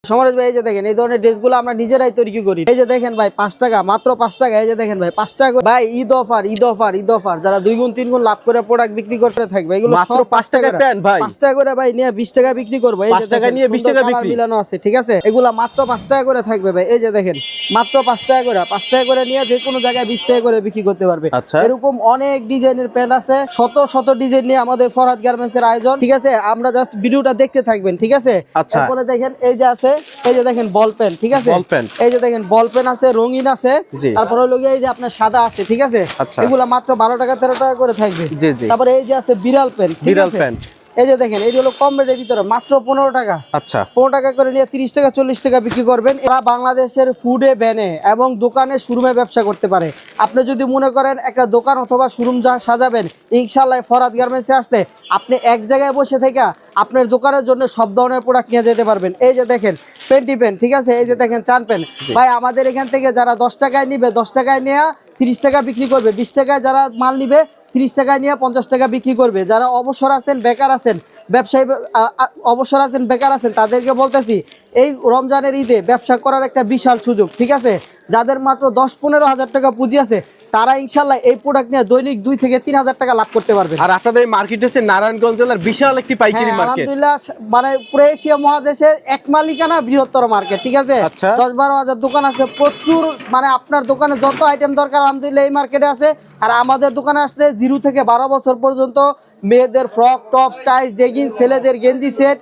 সমরেশ ভাই, এই যে দেখেন এই ধরনের ড্রেসগুলো আমরা নিজেরাই তৈরি করি। এই যে দেখেন ভাই 5 টাকা, মাত্র 5 টাকা। এই যে দেখেন ভাই 5 টাকা ভাই, Eid offer Eid offer Eid offer. যারা 2 গুণ 3 গুণ লাভ করে প্রোডাক্ট বিক্রি করতে থাকবে, এগুলো মাত্র সব 5 টাকা প্যান্ট ভাই, 5 টাকা করে ভাই নিয়ে 20 টাকা বিক্রি করবো। এই যে 5 টাকা নিয়ে 20 টাকা বিক্রি মিলানো আছে, ঠিক আছে? এগুলা মাত্র 5 টাকা করে থাকবে ভাই। এই যে দেখেন মাত্র 5 টাকা করে, 5 টাকা করে নিয়ে যে কোনো জায়গায় 20 টাকা করে বিক্রি করতে পারবে। আচ্ছা, এরকম অনেক ডিজাইনের প্যান্ট আছে, শত শত ডিজাইন নিয়ে আমাদের ফরহাদ গার্মেন্টস এর আয়োজন, ঠিক আছে? আমরা জাস্ট ভিডিওটা দেখতে থাকবেন, ঠিক আছে? আচ্ছা, তারপরে দেখেন এই যে আছে, এই যে দেখেন বল পেন, ঠিক আছে? বল পেন, এই যে দেখেন বল পেন আছে, রঙিন আছে, তারপরে হলো গিয়ে এই যে আপনার সাদা আছে, ঠিক আছে? এগুলা মাত্র 12 টাকা 13 টাকা করে থাকবে। তারপরে এই যে আছে বিড়াল পেন, বিড়াল পেন। এই যে দেখেন এই হলো কম রেটের ভিতরে মাত্র 15 টাকা। আচ্ছা, 15 টাকা করে নিয়ে 30 টাকা 40 টাকা বিক্রি করবেন। এরা বাংলাদেশের ফুডে ভ্যানে এবং দোকানে শোরুমে ব্যবসা করতে পারে। আপনি যদি মনে করেন একটা দোকান অথবা শোরুম সাজাবেন, ইনশাআল্লাহ ফরহাদ গার্মেন্টসে আসলে আপনি এক জায়গায় বসে থেকে আপনার দোকানের জন্য সব ধরনের প্রোডাক্ট নিয়ে যেতে পারবেন। এই যে দেখেন পেন্টি পেন, ঠিক আছে? এই যে দেখেন চান পেন ভাই, আমাদের এখান থেকে যারা 10 টাকায় নিবে 10 টাকায় নিয়ে 30 টাকা বিক্রি করবে, 20 টাকায় যারা মাল নিবে 30 টাকায় নিয়ে 50 টাকা বিক্রি করবে। যারা অবসর আছেন, বেকার আছেন, ব্যবসায়ী অবসর আছেন, বেকার আছেন, তাদেরকে বলতেছি এই রমজানের ঈদে ব্যবসা করার একটা বিশাল সুযোগ, ঠিক আছে? যাদের মাত্র 10-15 হাজার টাকা পুঁজি আছে, তারা ইনশাল্লাহ এই প্রোডাক্ট নিয়ে দৈনিক 2 থেকে 3 হাজার টাকা লাভ করতে পারবে। আর আপনাদের মার্কেট হচ্ছে নারায়ণগঞ্জ জেলার বিশাল একটি পাইকারি মার্কেট। আলহামদুলিল্লাহ, মানে পুরো এশিয়া মহাদেশের এক মালিকানা বৃহত্তর মার্কেট, ঠিক আছে? 10-12 হাজার দোকান আছে, প্রচুর, মানে আপনার দোকানে যত আইটেম দরকার আলহামদুলিল্লাহ এই মার্কেটে আছে। আর আমাদের দোকানে আসলে 0 থেকে 12 বছর পর্যন্ত মেয়েদের ফ্রক, টপ, স্টাইল, জেগিন, ছেলেদের গেঞ্জি সেট,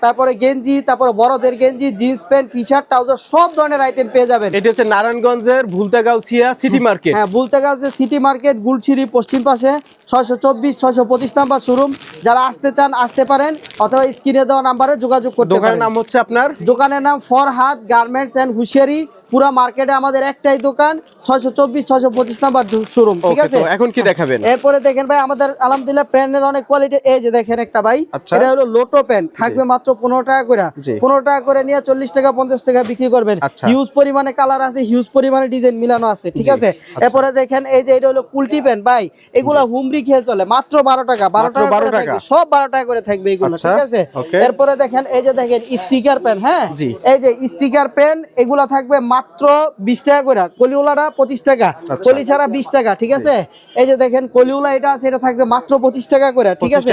তারপরে গেঞ্জি, তারপরে বড়দের গেঞ্জি, jeans pant, T shirt, trouser, সব ধরনের আইটেম পেয়ে যাবেন। এটা হচ্ছে নারায়ণগঞ্জের ভুলতাগাউছিয়া সিটি মার্কেট। হ্যাঁ, ভুলতাগাউছিয়া সিটি মার্কেট, গুলশিরি পশ্চিম পাশে 624-625 নাম্বার শোরুম। যারা আসতে চান আসতে পারেন, অথবা স্ক্রিনে দেওয়া নাম্বারে যোগাযোগ করতে পারেন। দোকানের নাম হচ্ছে আপনার, দোকানের নাম ফরহাদ গার্মেন্টস এন্ড হুশিয়ারি। পুরা মার্কেটে আমাদের একটাই দোকান, 624-625 নাম্বার শোরুম, ঠিক আছে? এখন কি দেখাবেন? এরপরে দেখেন ভাই আমাদের আলহামদুলিল্লাহ প্যান্টের অনেক কোয়ালিটি। এই যে দেখেন একটা ভাই, এটা হলো লোটো প্যান্ট, থাকবে মাত্র 15 টাকা করে। 15 টাকা করে নিয়ে 40 টাকা 50 টাকা বিক্রি করবেন। হিউজ পরিমাণে কালার আছে, হিউজ পরিমাণে ডিজাইন মিলানো আছে, ঠিক আছে? এরপরে দেখেন এই যে এটা হলো কুলটি প্যান্ট ভাই, এগুলা হুমরি খেয়ে চলে, মাত্র 12 টাকা 12 টাকা করে থাকবে, সব 12 টাকা করে থাকবে এগুলো, ঠিক আছে? এরপরে দেখেন এই যে দেখেন স্টিকার প্যান্ট, হ্যাঁ, এই যে স্টিকার প্যান্ট, এগুলা থাকবে মাত্র 20 টাকা করে। কলিওলাটা 25 টাকা, কলি ছাড়া 20 টাকা, ঠিক আছে? এই যে দেখেন কলিওলা এটা আছে, এটা থাকবে মাত্র 25 টাকা করে, ঠিক আছে?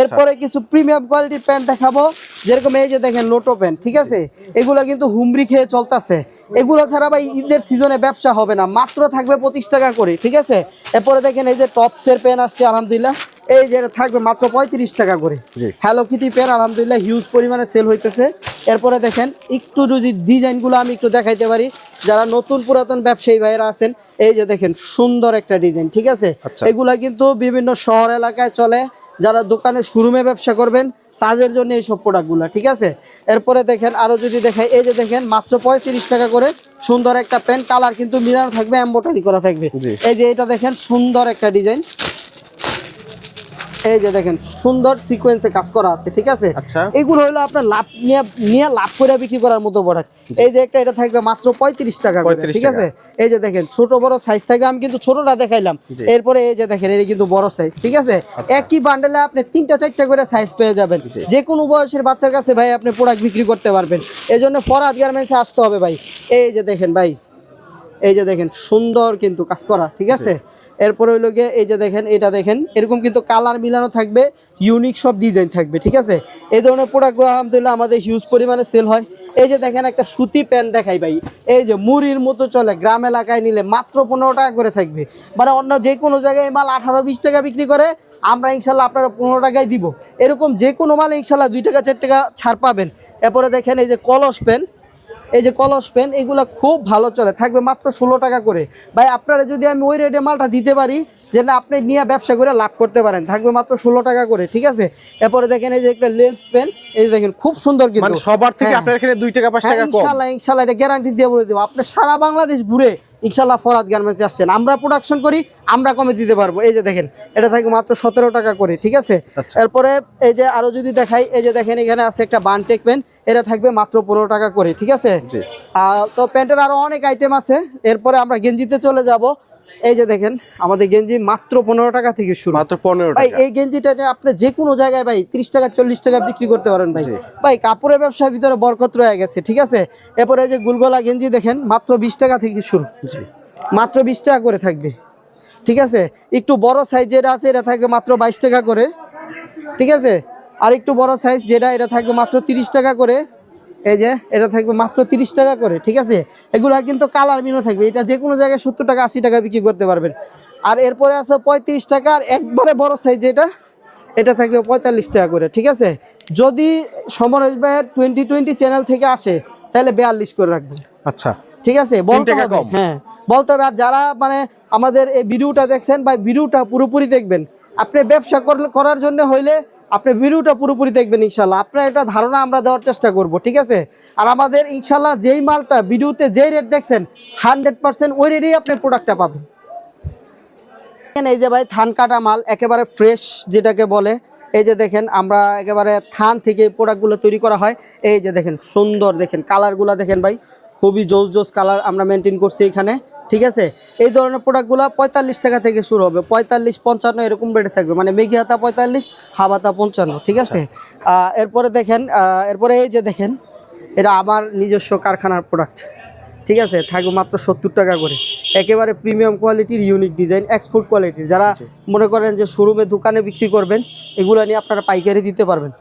এরপরে কিছু প্রিমিয়াম কোয়ালিটির প্যান্ট দেখাবো, যেরকম এই যে দেখেন লোটো প্যান্ট, ঠিক আছে? এগুলা কিন্তু হুমরি খেয়ে চলতেছে। এগুলো ছাড়া ভাই ঈদের সিজনে ব্যবসা হবে না, মাত্র থাকবে 25 টাকা করে, ঠিক আছে? এরপরে দেখেন এই যে টপসের প্যান্ট আসছে আলহামদুলিল্লাহ, এই যে থাকবে মাত্র 35 টাকা করে। হ্যালো কিটি প্যান্ট আলহামদুলিল্লাহ হিউজ পরিমাণে সেল হইতেছে। এরপরে দেখেন একটু যদি ডিজাইনগুলো আমি একটু দেখাইতে পারি, যারা নতুন পুরাতন ব্যবসায়ী ভাইরা আছেন, এই যে দেখেন সুন্দর একটা ডিজাইন, ঠিক আছে? এগুলা কিন্তু বিভিন্ন শহর এলাকায় চলে, যারা দোকানে শোরুমে ব্যবসা করবেন তাদের জন্য এইসব প্রোডাক্টগুলো, ঠিক আছে? এরপরে দেখেন আরো যদি দেখাই, এই যে দেখেন মাত্র 35 টাকা করে সুন্দর একটা প্যান্ট, কালার কিন্তু মিলানো থাকবে, এমব্রয়ডারি করা থাকবে। এই যে এটা দেখেন সুন্দর একটা ডিজাইন, এই যে দেখেন সুন্দর সিকোয়েন্সে কাজ করা আছে, ঠিক আছে? এগুলো হলো আপনার লাভ নিয়ে লাভ করে বিক্রি করার মতো প্রোডাক্ট। এই যে একটা, এটা থাকবে মাত্র 35 টাকা করে, ঠিক আছে? এই যে দেখেন ছোট বড় সাইজ থাকে, আমি কিন্তু ছোটটা দেখাইলাম। এরপরে এই যে দেখেন এটা কিন্তু বড় সাইজ, ঠিক আছে? একই বান্ডেলে আপনি 3-4টা করে সাইজ পেয়ে যাবেন। যে কোনো বয়সের বাচ্চার কাছে ভাই আপনি প্রোডাক্ট বিক্রি করতে পারবেন। এই জন্য ফরহাদ গার্মেন্টসে আসতে হবে ভাই। এই যে দেখেন ভাই, এই যে দেখেন সুন্দর কিন্তু কাজ করা, ঠিক আছে? এরপরে হইলো গিয়ে এই যে দেখেন, এটা দেখেন এরকম কিন্তু কালার মিলানো থাকবে, ইউনিক সব ডিজাইন থাকবে, ঠিক আছে? এই ধরনের প্রোডাক্টগুলো আলহামদুলিল্লাহ আমাদের হিউজ পরিমাণে সেল হয়। এই যে দেখেন একটা সুতি প্যান্ট দেখাই ভাই, এই যে মুড়ির মতো চলে, গ্রাম এলাকায় নিলে মাত্র 15 টাকা করে থাকবে। মানে অন্য যে কোনো জায়গায় মাল 18-20 টাকা বিক্রি করে, আমরা ইনশাল্লাহ আপনারা 15 টাকায় দিব। এরকম যে কোনো মালে ইনশাল্লাহ 2 টাকা 4 টাকা ছাড় পাবেন। এরপরে দেখেন এই যে কলস প্যান্ট, এই যে কলস পেন, এগুলো খুব ভালো চলে, থাকবে মাত্র 16 টাকা করে। ভাই আপনারা যদি আমি ওই রেটে মালটা দিতে পারি যে না আপনি নিয়ে ব্যবসা করে লাভ করতে পারেন, থাকবে মাত্র 16 টাকা করে, ঠিক আছে? এরপরে দেখেন এই যে একটা লেন্স পেন, এই দেখেন খুব সুন্দর, কিন্তু মানে সবার থেকে আপনার এখানে 2 টাকা 5 টাকা কম। ইনশাআল্লাহ এটা গ্যারান্টি দিয়ে বলে দেব। আপনি সারা বাংলাদেশ ঘুরে ইনশাআল্লাহ ফরহাদ গার্মেন্টসে আসছেন, আমরা প্রোডাকশন করি, আমরা কমে দিতে পারবো। এই যে দেখেন এটা থাকবে মাত্র 17 টাকা করে, ঠিক আছে? এরপরে এই যে আরো যদি দেখাই, এই যে দেখেন এখানে আছে একটা বানটেক পেন, এটা থাকবে মাত্র 15 টাকা করে, ঠিক আছে? তো প্যান্টের আরো অনেক আইটেম আছে। এরপরে আমরা গেঞ্জিতে চলে যাব। এই যে দেখেন আমাদের গেঞ্জি মাত্র 15 টাকা থেকে শুরু। মাত্র 15 ভাই টাকা। এই গেঞ্জিটা আপনি যে কোনো জায়গায় ভাই 30 টাকা 40 টাকা বিক্রি করতে পারেন ভাই। ভাই কাপড়ের ব্যবসার ভিতরে বরকত রয়ে গেছে, ঠিক আছে। এরপরে এই যে গুলগলা গেঞ্জি দেখেন মাত্র 20 টাকা থেকে শুরু, মাত্র 20 টাকা করে থাকবে, ঠিক আছে। একটু বড় সাইজ যেটা আছে এটা থাকবে মাত্র 22 টাকা করে, ঠিক আছে। আর একটু বড় সাইজ যেটা এটা থাকবে মাত্র 30 টাকা করে, এই যে এটা থাকবে মাত্র 30 টাকা করে, ঠিক আছে। এগুলা কিন্তু কালার মিনো থাকবে, এটা যে কোনো জায়গায় 70 টাকা 80 টাকা বিক্রি করতে পারবেন। আর এরপরে আছে 35 টাকা, আর একবারে বড় সাইজ যেটা এটা থাকবে 45 টাকা করে, ঠিক আছে। যদি সমরেশ ভাইয়ের 2020 চ্যানেল থেকে আসে তাহলে 42 করে রাখবেন, আচ্ছা ঠিক আছে। বলতে হবে, হ্যাঁ বলতে হবে। আর যারা মানে আমাদের এই ভিডিওটা দেখছেন ভাই, ভিডিওটা পুরোপুরি দেখবেন। আপনি ব্যবসা করার জন্য হইলে আপনি ভিডিওটা পুরোপুরি দেখবেন, ইনশাল্লাহ আপনার একটা ধারণা আমরা দেওয়ার চেষ্টা করব, ঠিক আছে। আর আমাদের ইনশাল্লাহ যেই মালটা ভিডিওতে যেই রেট দেখছেন 100% ওই রেটেই আপনি প্রোডাক্টটা পাবেন। এই যে ভাই থান কাটা মাল একেবারে ফ্রেশ যেটাকে বলে, এই যে দেখেন আমরা একেবারে থান থেকে প্রোডাক্টগুলো তৈরি করা হয়। এই যে দেখেন সুন্দর, দেখেন কালারগুলো দেখেন ভাই, খুবই জোস জোস কালার আমরা মেনটেন করছি এখানে, ঠিক আছে। এই ধরনের প্রোডাক্টগুলো 45 টাকা থেকে শুরু হবে, 45 55 এরকম রেটে থাকবে, মানে মেঘি হাতা 45, হাবাতা 55, ঠিক আছে। এরপরে দেখেন এরপরে এই যে দেখেন এটা আমার নিজস্ব কারখানার প্রোডাক্ট, ঠিক আছে, থাকবে মাত্র 70 টাকা করে। একেবারে প্রিমিয়াম কোয়ালিটির ইউনিক ডিজাইন, এক্সপোর্ট কোয়ালিটির। যারা মনে করেন যে শোরুমে দোকানে বিক্রি করবেন, এগুলো নিয়ে আপনারা পাইকারি দিতে পারবেন।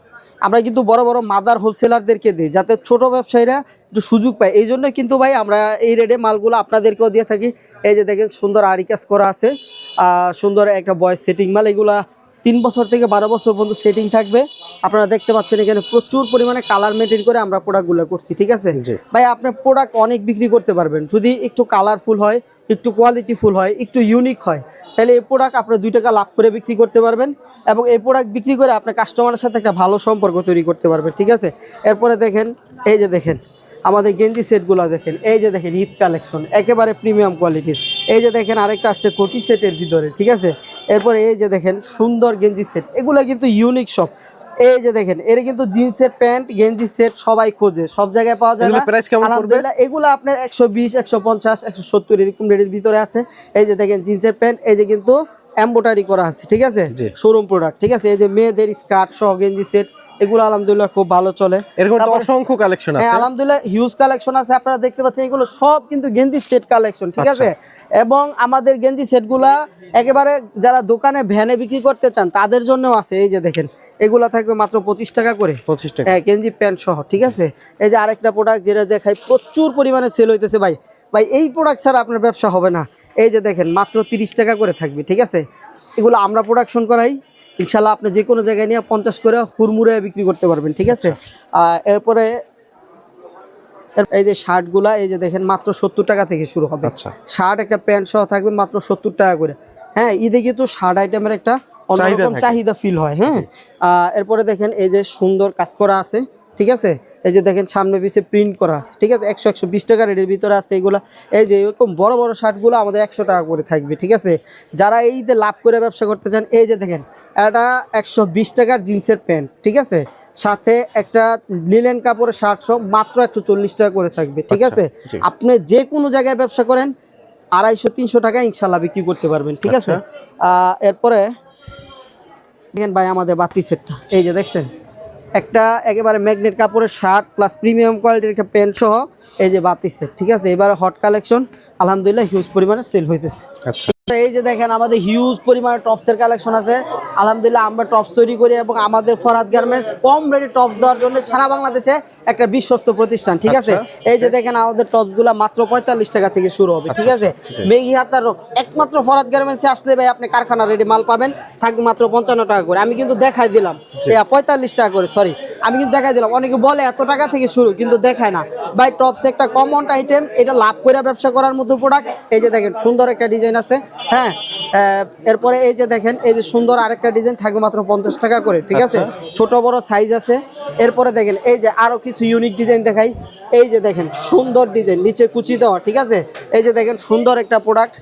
আমরা কিন্তু বড় বড় মাদার হোলসেলারদেরকে দিই যাতে ছোট ব্যবসায়ীরা একটু সুযোগ পায়, এই জন্য কিন্তু ভাই আমরা এই রেটে মালগুলো আপনাদেরকেও দিয়ে থাকি। এই যে দেখেন সুন্দর আরি কাজ করা আছে, সুন্দর একটা বয়েস সেটিং মাল, এগুলা 3 বছর থেকে 12 বছর পর্যন্ত সেটিং থাকবে। আপনারা দেখতে পাচ্ছেন এখানে প্রচুর পরিমাণে কালার মেনটেন করে আমরা প্রোডাক্টগুলো করছি, ঠিক আছে ভাই। আপনার প্রোডাক্ট অনেক বিক্রি করতে পারবেন যদি একটু কালারফুল হয়, একটু কোয়ালিটিফুল হয়, একটু ইউনিক হয়, তাহলে এই প্রোডাক্ট আপনার 2 টাকা লাভ করে বিক্রি করতে পারবেন, এবং এই প্রোডাক্ট বিক্রি করে আপনার কাস্টমারের সাথে একটা ভালো সম্পর্ক তৈরি করতে পারবেন, ঠিক আছে। এরপরে দেখেন এই যে দেখেন আমাদের গেঞ্জি সেটগুলো দেখেন, এই যে দেখেন ঈদ কালেকশন একেবারে প্রিমিয়াম কোয়ালিটির। এই যে দেখেন আরেকটা আসছে কোটি সেটের ভিতরে, ঠিক আছে। এরপরে এই যে দেখেন সুন্দর গেঞ্জি সেট, এগুলো কিন্তু ইউনিক সব। এই যে দেখেন এটা কিন্তু জিন্সের প্যান্ট গেঞ্জি সেট সবাই খোঁজে, সব জায়গায় পাওয়া যায় না, আলহামদুলিল্লাহ। এগুলো আপনার 120 150 170 এরকম রেটের ভিতরে আছে। এই যে দেখেন জিন্সের প্যান্ট, এই যে কিন্তু এমব্রয়ডারি করা আছে, ঠিক আছে, শোরুম প্রোডাক্ট, ঠিক আছে। এই যে মেয়েদের স্কার্ট সহ গেঞ্জি সেট, এগুলো আলহামদুলিল্লাহ খুব ভালো চলে। এরকম অসংখ্য কালেকশন আছে, আলহামদুলিল্লাহ হিউজ কালেকশন আছে। আপনারা দেখতে পাচ্ছেন এগুলো সব কিন্তু গেঞ্জি সেট কালেকশন, ঠিক আছে। এবং আমাদের গেঞ্জি সেটগুলা একেবারে যারা দোকানে ভ্যানে বিক্রি করতে চান তাদের জন্যও আছে। এই যে দেখেন এগুলা থাকবে মাত্র 25 টাকা করে, 25 টাকা গেঞ্জি প্যান্ট সহ, ঠিক আছে। এই যে আরেকটা প্রোডাক্ট যেটা দেখাই প্রচুর পরিমাণে সেল হইতেছে ভাই, ভাই এই প্রোডাক্ট ছাড়া আপনার ব্যবসা হবে না। এই যে দেখেন মাত্র 30 টাকা করে থাকবে, ঠিক আছে। এগুলো আমরা প্রোডাকশন করাই, ইনশাল্লাহ আপনি যে কোনো জায়গায় নিয়ে 50 করে হুড়মুড়ে বিক্রি করতে পারবেন, ঠিক আছে। এরপরে এই যে শার্টগুলা এই যে দেখেন মাত্র 70 টাকা থেকে শুরু হবে। শার্ট একটা প্যান্ট সহ থাকবে মাত্র 70 টাকা করে। হ্যাঁ ঈদে কিন্তু শার্ট আইটেমের একটা অন্যরকম চাহিদা ফিল হয়। হ্যাঁ এরপরে দেখেন এই যে সুন্দর কাজ করা আছে, ঠিক আছে। এই যে দেখেন সামনে পিছে প্রিন্ট করা আছে, ঠিক আছে। 100-120 টাকা রেটের ভিতরে আছে এগুলা। এই যে এরকম বড় বড় শার্টগুলো আমাদের 100 টাকা করে থাকবে, ঠিক আছে। যারা এই যে লাভ করে ব্যবসা করতে চান, এই যে দেখেন এটা 120 টাকার জিন্সের প্যান্ট, ঠিক আছে, সাথে একটা লিনেন কাপড়ের শার্ট সব মাত্র 140 টাকা করে থাকবে, ঠিক আছে। আপনি যে কোনো জায়গায় ব্যবসা করেন 250-300 টাকা ইনশাল্লাহ বিক্রি করতে পারবেন, ঠিক আছে। এরপরে দেখেন ভাই আমাদের বাতি সেটটা, এই যে দেখছেন একটা একেবারে ম্যাগনেট কাপড়ের শার্ট প্লাস প্রিমিয়াম কোয়ালিটির একটা প্যান্ট সহ এই যে বাতি সেট, ঠিক আছে। এবারে হট কালেকশন আলহামদুলিল্লাহ হিউজ পরিমাণে সেল হইতেছে। এই যে দেখেন আমাদের হিউজ পরিমাণে টপসের কালেকশন আছে, আলহামদুলিল্লাহ আমরা টপস তৈরি করি এবং আমাদের ফরহাদ গার্মেন্টস কম রেটে টপস দেওয়ার জন্য সারা বাংলাদেশে একটা বিশ্বস্ত প্রতিষ্ঠান, ঠিক আছে। এই যে দেখেন আমাদের টপসগুলো মাত্র 45 টাকা থেকে শুরু হবে, ঠিক আছে। মেঘি হাতার রক্স একমাত্র ফরহাদ গার্মেন্টসে আসলে ভাই আপনি কারখানা রেডি মাল পাবেন, থাকবে মাত্র 55 টাকা করে। আমি কিন্তু দেখাই দিলাম 45 টাকা করে, সরি আমি কিন্তু দেখাই দিলাম। অনেকে বলে এত টাকা থেকে শুরু, কিন্তু দেখায় না ভাই। টপস একটা কমন আইটেম, এটা লাভ করে ব্যবসা করার মতো প্রোডাক্ট। এই যে দেখেন সুন্দর একটা ডিজাইন আছে, হ্যাঁ। এরপরে এই যে দেখেন এই যে সুন্দর আরেকটা ডিজাইন থাকবে মাত্র 50 টাকা করে, ঠিক আছে। ছোট বড় সাইজ আছে। এরপরে দেখেন এই যে আরো কিছু ইউনিক ডিজাইন দেখাই। এই যে দেখেন সুন্দর ডিজাইন, নিচে কুচি দেওয়া, ঠিক আছে। এই যে দেখেন সুন্দর একটা প্রোডাক্ট।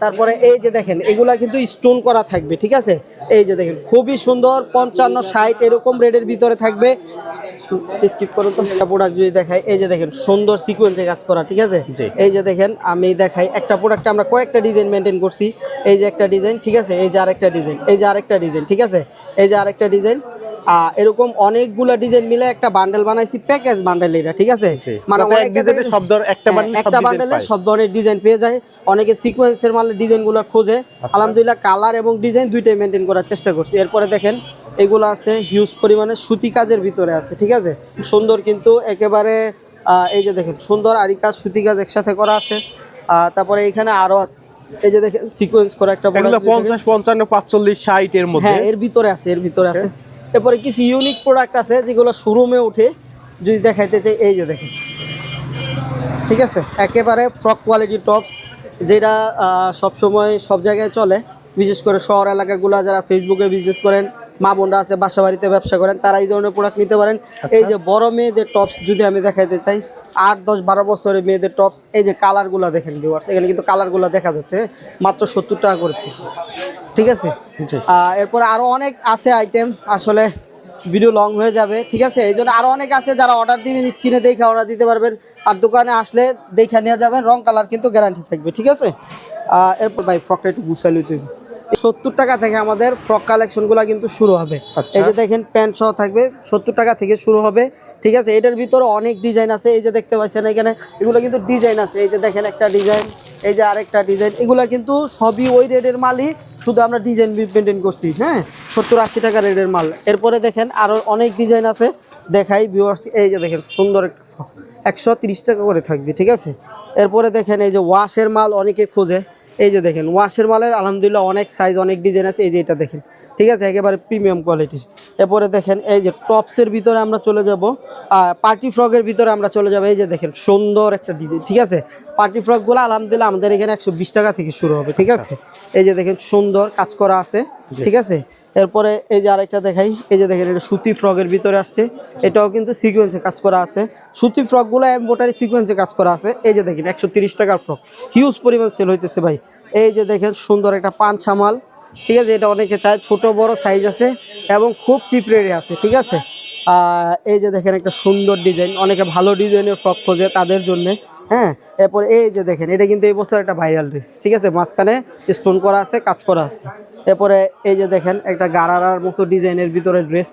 তারপরে এই যে দেখেন এগুলা কিন্তু স্টোন করা থাকবে, ঠিক আছে। এই যে দেখেন খুবই সুন্দর 55-60 এরকম রেটের ভিতরে থাকবে। স্কিপ করুন তো। একটা প্রোডাক্ট যদি দেখাই, এই যে দেখেন সুন্দর সিকোয়েন্সে কাজ করা, ঠিক আছে। এই যে দেখেন আমি দেখাই একটা প্রোডাক্টে আমরা কয়েকটা ডিজাইন মেনটেন করছি। এই যে একটা ডিজাইন, ঠিক আছে, এই যে আরেকটা ডিজাইন, এই যে আরেকটা ডিজাইন, ঠিক আছে, এই যে আরেকটা ডিজাইন। এরকম অনেকগুলা ডিজাইন মিলে একটা বান্ডেল বানাইছি, প্যাকেজ বান্ডেল এটা, ঠিক আছে। মানে একটা বান্ডেলে সব ধরনের ডিজাইন পেয়ে যায়। অনেকে সিকোয়েন্সের মালের ডিজাইনগুলো খোঁজে, আলহামদুলিল্লাহ কালার এবং ডিজাইন দুইটাই মেনটেন করার চেষ্টা করছি। এরপরে দেখেন এগুলো আছে হিউজ পরিমাণে সুতি কাজের ভিতরে আছে, ঠিক আছে, সুন্দর কিন্তু একেবারে। এই যে দেখেন সুন্দর আরি কাজ, সুতি কাজ একসাথে করা আছে। তারপরে এখানে আরো আছে, এই যে দেখেন সিকোয়েন্স করা একটা 50 55 45 60 এর মধ্যে, হ্যাঁ এর ভিতরে আছে, এর ভিতরে আছে। এরপরে কিছু ইউনিক প্রোডাক্ট আছে যেগুলো শোরুমে উঠে যদি দেখাইতে চাই, এই যে দেখেন, ঠিক আছে, একেবারে ফ্রক কোয়ালিটি টপস, যেটা সবসময় সব জায়গায় চলে, বিশেষ করে শহর এলাকাগুলো যারা ফেসবুকে বিজনেস করেন, মা বোনরা আছে বাসা বাড়িতে ব্যবসা করেন, তারা এই ধরনের প্রোডাক্ট নিতে পারেন। এই যে বড় মেয়েদের টপস যদি আমি দেখাইতে চাই, 8 10 12 বছরের মেয়েদের টপস, এই যে কালারগুলো দেখেন ভিউয়ার্স, এখানে কিন্তু কালারগুলো দেখা যাচ্ছে মাত্র 70 টাকা করে, ঠিক আছে। এরপর আরো অনেক আছে আইটেম, আসলে ভিডিও লং হয়ে যাবে, ঠিক আছে। এই জন্য আরো অনেক আছে, যারা অর্ডার দিবেন স্ক্রিনে দেখে অর্ডার দিতে পারবেন, আর দোকানে আসলে দেখে নিয়ে যাবেন, রং কালার কিন্তু গ্যারান্টি থাকবে, ঠিক আছে। এরপর ভাই ফ্রকটা একটু গুছাইলে তুই 70 টাকা থেকে আমাদের ফ্রক কালেকশনগুলো কিন্তু শুরু হবে। এই যে দেখেন প্যান্ট সহ থাকবে, 70 টাকা থেকে শুরু হবে, ঠিক আছে। এটার ভিতরে অনেক ডিজাইন আছে, এই যে দেখতে পাচ্ছেন এখানে, এগুলো কিন্তু ডিজাইন আছে। এই যে দেখেন একটা ডিজাইন, এই যে আরেকটা ডিজাইন, এগুলো কিন্তু সবই ওই রেটের মালই, শুধু আমরা ডিজাইন মেনটেন করছি, হ্যাঁ, 70-80 টাকা রেটের মাল। এরপরে দেখেন আরো অনেক ডিজাইন আছে, দেখাই ভিউয়ার্স। এই যে দেখেন সুন্দর একটা 130 টাকা করে থাকবে, ঠিক আছে। এরপরে দেখেন এই যে ওয়াশের মাল অনেকে খোঁজে, এই যে দেখেন ওয়াশের মালের আলহামদুলিল্লাহ অনেক সাইজ, অনেক ডিজাইন আছে। এই যে এটা দেখেন, ঠিক আছে, একেবারে প্রিমিয়াম কোয়ালিটির। এরপরে দেখেন এই যে টপসের ভিতরে আমরা চলে যাব, পার্টি ফ্রকের ভিতরে আমরা চলে যাব। এই যে দেখেন সুন্দর একটা ডিজাইন, ঠিক আছে। পার্টি ফ্রকগুলো আলহামদুলিল্লাহ আমাদের এখানে 120 টাকা থেকে শুরু হবে, ঠিক আছে। এই যে দেখেন সুন্দর কাজ করা আছে, ঠিক আছে। এরপরে এই যে আরেকটা দেখাই, এই যে দেখেন এটা সুতি ফ্রকের ভিতরে আসছে, এটাও কিন্তু সিকোয়েন্সে কাজ করা আছে। সুতি ফ্রকগুলো এমব্রয়ডারি সিকোয়েন্সে কাজ করা আছে। এই যে দেখেন 130 টাকার ফ্রক, হিউজ পরিমাণ সেল হইতেছে ভাই। এই যে দেখেন সুন্দর একটা পাঞ্চা মাল, ঠিক আছে, এটা অনেকে চায়, ছোট বড় সাইজ আছে এবং খুব চিপ রেটে আছে, ঠিক আছে। এই যে দেখেন একটা সুন্দর ডিজাইন, অনেকে ভালো ডিজাইনের ফ্রক খোঁজে তাদের জন্য, হ্যাঁ। এরপর এই যে দেখেন এটা কিন্তু এই বছর একটা ভাইরাল ড্রেস, ঠিক আছে, মাঝখানে স্টোন করা আছে, কাজ করা আছে। এরপরে এই যে দেখেন একটা গারারার মতো ডিজাইনের ভিতরে ড্রেস,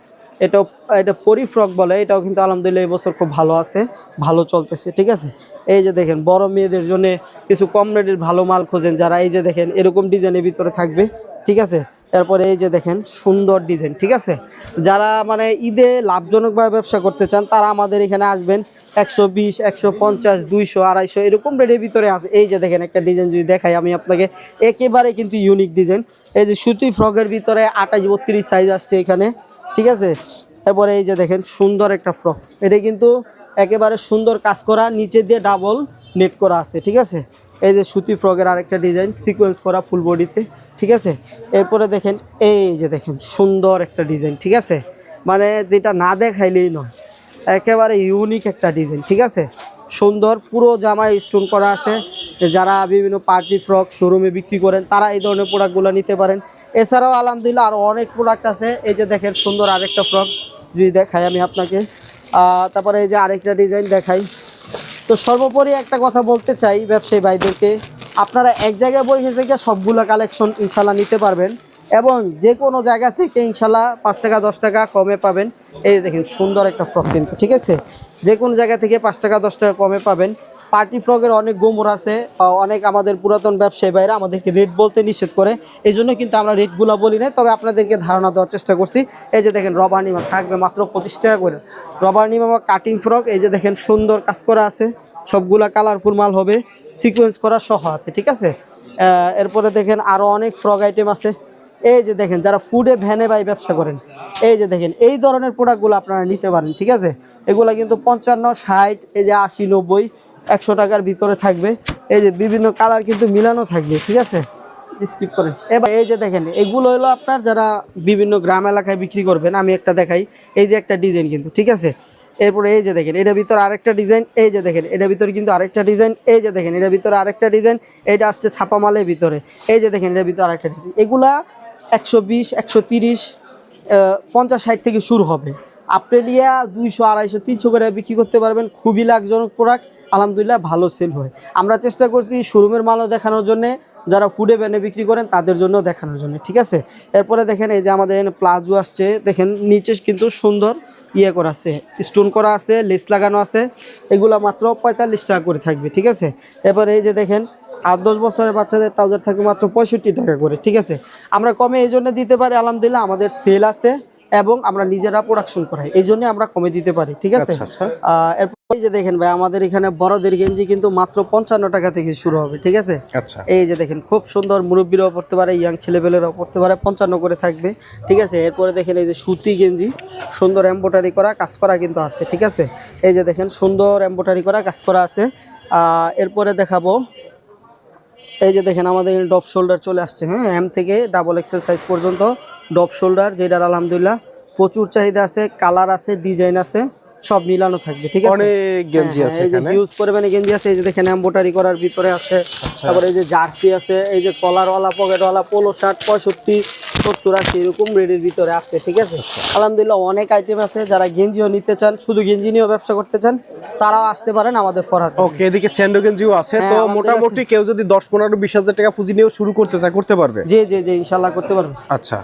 এটা পরি ফ্রক বলে, এটাও কিন্তু আলহামদুলিল্লাহ এই বছর খুব ভালো আছে, ভালো চলতেছে, ঠিক আছে। এই যে দেখেন বড় মেয়েদের জন্য কিছু কম রেটের ভালো মাল খোঁজেন যারা, এই যে দেখেন এরকম ডিজাইনের ভিতরে থাকবে, ঠিক আছে। এরপরে এই যে দেখেন সুন্দর ডিজাইন, ঠিক আছে। যারা মানে ঈদে লাভজনকভাবে ব্যবসা করতে চান তারা আমাদের এখানে আসবেন। 120 150 200 250 এরকম রেটের ভিতরে আছে। এই যে দেখেন একটা ডিজাইন যদি দেখাই আমি আপনাকে, একেবারে কিন্তু ইউনিক ডিজাইন। এই যে সুতি ফ্রকের ভিতরে 28 32 সাইজ আসছে এখানে, ঠিক আছে। এরপরে এই যে দেখেন সুন্দর একটা ফ্রক, এটা কিন্তু একেবারে সুন্দর কাজ করা, নিচে দিয়ে ডাবল নেট করা আছে, ঠিক আছে। এই যে সুতি ফ্রকের আরেকটা ডিজাইন, সিকোয়েন্স করা ফুল বডিতে, ঠিক আছে। এরপরে দেখেন এই যে দেখেন সুন্দর একটা ডিজাইন, ঠিক আছে, মানে যেটা না দেখাইলেই নয়, একেবারে ইউনিক একটা ডিজাইন, ঠিক আছে। সুন্দর পুরো জামায় স্টোন করা আছে। যারা বিভিন্ন পার্টি ফ্রক শোরুমে বিক্রি করেন তারা এই ধরনের প্রোডাক্টগুলো নিতে পারেন। এছাড়াও আলহামদুলিল্লাহ আরও অনেক প্রোডাক্ট আছে। এই যে দেখেন সুন্দর আরেকটা ফ্রক যদি দেখাই আমি আপনাকে, তারপরে এই যে আরেকটা ডিজাইন দেখাই। তো সর্বোপরি একটা কথা বলতে চাই ব্যবসায়ী ভাইদেরকে, আপনারা এক জায়গায় বসে থেকে সবগুলো কালেকশন ইনশাল্লাহ নিতে পারবেন এবং যে কোনো জায়গা থেকে ইনশাল্লাহ 5 টাকা 10 টাকা কমে পাবেন। এই দেখেন সুন্দর একটা ফ্রক কিন্তু, ঠিক আছে, যে কোনো জায়গা থেকে 5 টাকা 10 টাকা কমে পাবেন। পার্টি ফ্রকের অনেক গোমর আছে, অনেক আমাদের পুরাতন ব্যবসায়ী ভাইরা আমাদেরকে রেট বলতে নিষেধ করে, এই জন্য কিন্তু আমরা রেটগুলো বলি না, তবে আপনাদেরকে ধারণা দেওয়ার চেষ্টা করছি। এই যে দেখেন রবার নিমা থাকবে মাত্র 25 টাকা করে, রবার নিমা কাটিং ফ্রক। এই যে দেখেন সুন্দর কাজ করা আছে, সবগুলা কালারফুল মাল হবে, সিকোয়েন্স করা সহ আছে, ঠিক আছে। এরপরে দেখেন আরও অনেক ফ্রক আইটেম আছে। এই যে দেখেন যারা ফুডে ভ্যানে বাই ব্যবসা করেন, এই যে দেখেন এই ধরনের প্রোডাক্টগুলো আপনারা নিতে পারেন, ঠিক আছে। এগুলো কিন্তু 55 60, এই যে 80 90 100 টাকার ভিতরে থাকবে। এই যে বিভিন্ন কালার কিন্তু মিলানো থাকবে, ঠিক আছে, স্কিপ করেন। এবার এই যে দেখেন এগুলো হলো আপনার যারা বিভিন্ন গ্রাম এলাকায় বিক্রি করবেন। আমি একটা দেখাই, এই যে একটা ডিজাইন কিন্তু, ঠিক আছে। এরপরে এই যে দেখেন এটার ভিতরে আরেকটা ডিজাইন, এই যে দেখেন এটার ভিতরে কিন্তু আরেকটা ডিজাইন, এই যে দেখেন এটার ভিতরে আরেকটা ডিজাইন, এইটা আসছে ছাপা মালের ভিতরে, এই যে দেখেন এটার ভিতরে আরেকটা ডিজাইন। এগুলা 120 130 50 60 থেকে শুরু হবে। অস্ট্রেলিয়া 200 250 300 করে বিক্রি করতে পারবেন, খুবই লাভজনক প্রোডাক্ট, আলহামদুলিল্লাহ ভালো সেল হয়। আমরা চেষ্টা করছি শোরুমের মালও দেখানোর জন্য, যারা ফুডে ব্যানে বিক্রি করেন তাদের জন্য দেখানোর জন্য, ঠিক আছে। এরপরে দেখেন এই যে আমাদের এখানে প্লাজো আসছে, দেখেন নিচে কিন্তু সুন্দর ইয়ে করা আছে, স্টোন করা আছে, লেস লাগানো আছে, এগুলা মাত্র 45 টাকা করে থাকবে, ঠিক আছে। এরপরে এই যে দেখেন 8-10 বছরের বাচ্চাদের ট্রাউজার থাকবে মাত্র 65 টাকা করে, ঠিক আছে। আমরা কমে এই জন্য দিতে পারি, আলহামদুলিল্লাহ আমাদের সেল আছে এবং আমরা নিজেরা প্রোডাকশন করাই, এই জন্য আমরা কমে দিতে পারি, ঠিক আছে। এরপর এই যে দেখেন ভাই আমাদের এখানে বড়দের গেঞ্জি কিন্তু মাত্র 55 টাকা থেকে শুরু হবে, ঠিক আছে। আচ্ছা, এই যে দেখেন খুব সুন্দর, মুরব্বীরাও পড়তে পারে, ইয়াং ছেলেপেলেরাও পড়তে পারে, 55 করে থাকবে, ঠিক আছে। এরপরে দেখেন এই যে সুতি গেঞ্জি, সুন্দর এমব্রয়ডারি করা কাজ করা কিন্তু আছে, ঠিক আছে। এই যে দেখেন সুন্দর এমব্রয়ডারি করা কাজ করা আছে। এরপরে দেখাবো এই যে দেখেন আমাদের ডপ শোল্ডার চলে আসছে, হ্যাঁ, এম থেকে ডাবল এক্সেল সাইজ পর্যন্ত ডপ শোল্ডার, যেটার আলহামদুলিল্লাহ প্রচুর চাহিদা আছে, কালার আছে, ডিজাইন আছে, সব মিলানো থাকবে, ঠিক আছে। অনেক গেঞ্জি আছে এই যে এখানে, ইউজ পরিমাণে গেঞ্জি আছে, এই যে দেখেন এমব্রয়ডারি করার ভিতরে আছে। তারপরে এই যে জার্সি আছে, এই যে কলারওয়ালা পকেটওয়ালা পোলো শার্ট 65 70 80 এরকম রেডের ভিতরে আছে, ঠিক আছে। আলহামদুলিল্লাহ অনেক আইটেম আছে, যারা গেঞ্জিও নিতে চান, শুধু গেঞ্জি নিয়েও ব্যবসা করতে চান, তারাও আসতে পারেন আমাদের ফরহাদ। ওকে, এদিকে স্যান্ডো গেঞ্জিও আছে। হ্যাঁ, তো আমাদের মোটামুটি কেউ যদি 10-15-20 হাজার টাকা পুঁজি নিয়েও শুরু করতে চায় করতে পারবে? জি জি জি ইনশাআল্লাহ করতে পারবেন। আচ্ছা,